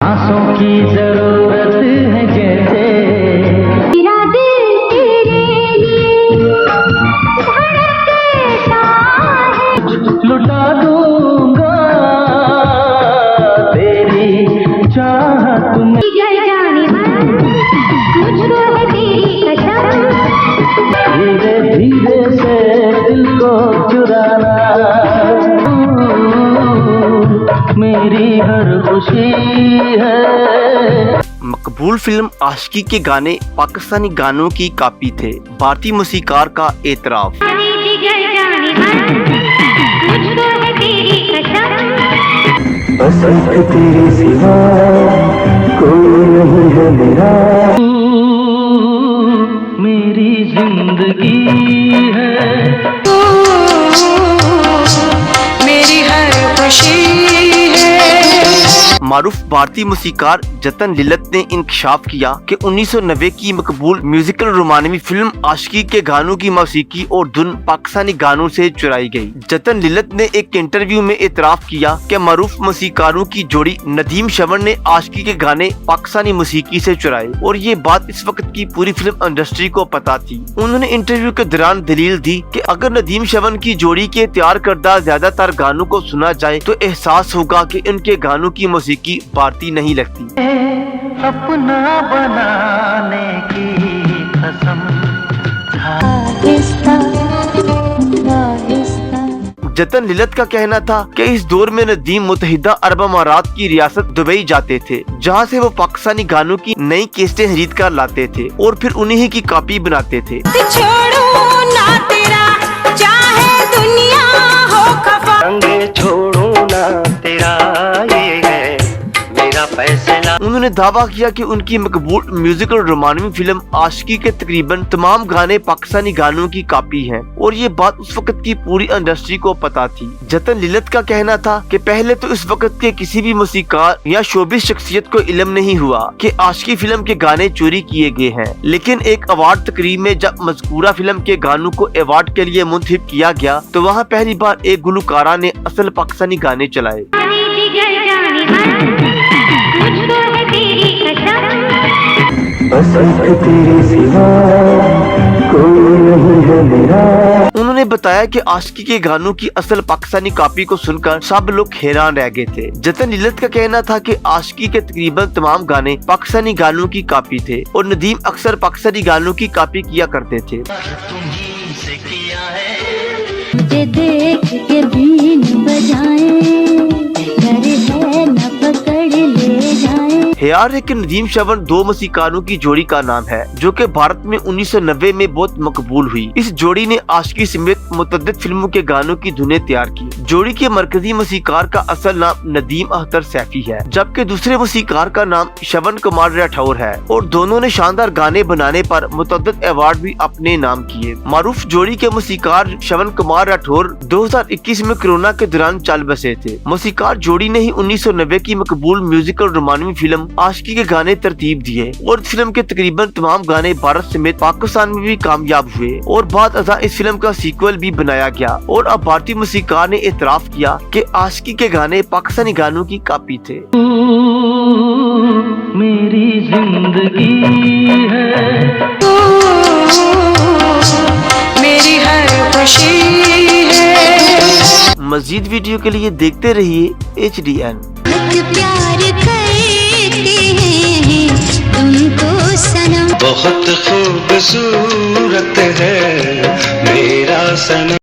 सांसों की जरूरत है जैसे मेरा दिल तेरे लिए धड़कता है। लुटा दूंगा तेरी चाहत में। जल जाने मन मुझको है तेरी कसम। धीरे धीरे से दिल को चुराना मेरी हर खुशी है। मकबूल फिल्म आशिकी के गाने पाकिस्तानी गानों की कॉपी थे। भारतीय मूसीकार का एतराफ। जिगर जाने मन मुझको है तेरी कसम। पसंद तेरे सिवा कोई नहीं है मेरा। मेरी जिंदगी है मेरी हर खुशी है। मारूफ भारतीय मूसीकार जतन लिलत ने इंकशाफ किया कि 1990 की मकबूल म्यूजिकल रोमानवी फिल्म आशिकी के गानों की मौसीकी और धुन पाकिस्तानी गानों से चुराई गई। जतन लिलत ने एक इंटरव्यू में एतराफ किया कि मारूफ मूसीकारों की जोड़ी नदीम श्रवण ने आशिकी के गाने पाकिस्तानी मौसीकी से चुराए और ये बात इस वक्त की पूरी फिल्म इंडस्ट्री को पता थी। उन्होंने इंटरव्यू के दौरान दलील दी कि अगर नदीम श्रवण की जोड़ी के तैयार करदा ज्यादातर गानों को सुना जाए तो एहसास होगा कि इनके गानों की मौसीकी भारतीय नहीं लगती। अपना बनाने की कसम जतन लिलत का कहना था कि इस दौर में नदीम मुत्तहिदा अरब अमारात की रियासत दुबई जाते थे, जहां से वो पाकिस्तानी गानों की नई कैसेटें खरीद कर लाते थे और फिर उन्हीं की कॉपी बनाते थे। छोड़ो ना तेरा चाहे दुनिया हो खफा। संगे छोड़ू ना तेरा ये है मेरा फैसला। उन्होंने दावा किया कि उनकी मकबूल म्यूजिकल रोमानवी फिल्म आशिकी के तकरीबन तमाम गाने पाकिस्तानी गानों की कॉपी हैं और ये बात उस वक्त की पूरी इंडस्ट्री को पता थी। जतन लिलत का कहना था कि पहले तो इस वक्त के किसी भी मूसीकार या शोबिस शख्सियत को इल्म नहीं हुआ कि आशिकी फिल्म के गाने चोरी किए गए हैं, लेकिन एक अवार्ड तकरीब में जब मज़कूरा फिल्म के गानों को अवार्ड के लिए मुंतखब किया गया तो वहाँ पहली बार एक गुलकारा ने असल पाकिस्तानी गाने चलाए। जिगर जाने मन मुझको है तेरी कसम। पसंद तेरे सिवा कोई नहीं है मेरा। उन्होंने बताया कि आशिकी के गानों की असल पाकिस्तानी कॉपी को सुनकर सब लोग हैरान रह गए थे। जतन लिलत का कहना था कि आशिकी के तकरीबन तमाम गाने पाकिस्तानी गानों की कॉपी थे और नदीम अक्सर पाकिस्तानी गानों की कॉपी किया करते थे। मुझे देख के बीन बजाएं, डर है न पकड़ ले जाएं। हेयार है कि नदीम श्रवण दो मूसीकारों की जोड़ी का नाम है जो कि भारत में 1990 में बहुत मकबूल हुई। इस जोड़ी ने आशिकी समेत मुतअद्दिद फिल्मों के गानों की धुनें तैयार की। जोड़ी के मरकजी मूसीकार का असल नाम नदीम अख्तर सैफी है, जबकि दूसरे मूसीकार का नाम श्रवण कुमार राठौर है और दोनों ने शानदार गाने बनाने पर मुतअद्दिद अवार्ड भी अपने नाम किए। मारूफ जोड़ी के मूसीकार श्रवण कुमार राठौर 2021 में कोरोना के दौरान चल बसे थे। मूसीकार जोड़ी ने ही 1990 की मकबूल म्यूजिकल रोमानवी फिल्म आशिकी के गाने तरतीब दिए और फिल्म के तकरीबन तमाम गाने भारत समेत पाकिस्तान में भी कामयाब हुए और बाद अज़ा इस फिल्म का सीक्वल भी बनाया गया और अब भारतीय मूसीकार ने एतराफ किया कि आशिकी के गाने पाकिस्तानी गानों की कॉपी थे। मेरी जिंदगी है मेरी हर खुशी है। मजीद वीडियो के लिए देखते रहिए HDN। प्यार करते हैं तुमको सनम। बहुत खूबसूरत है मेरा सनम।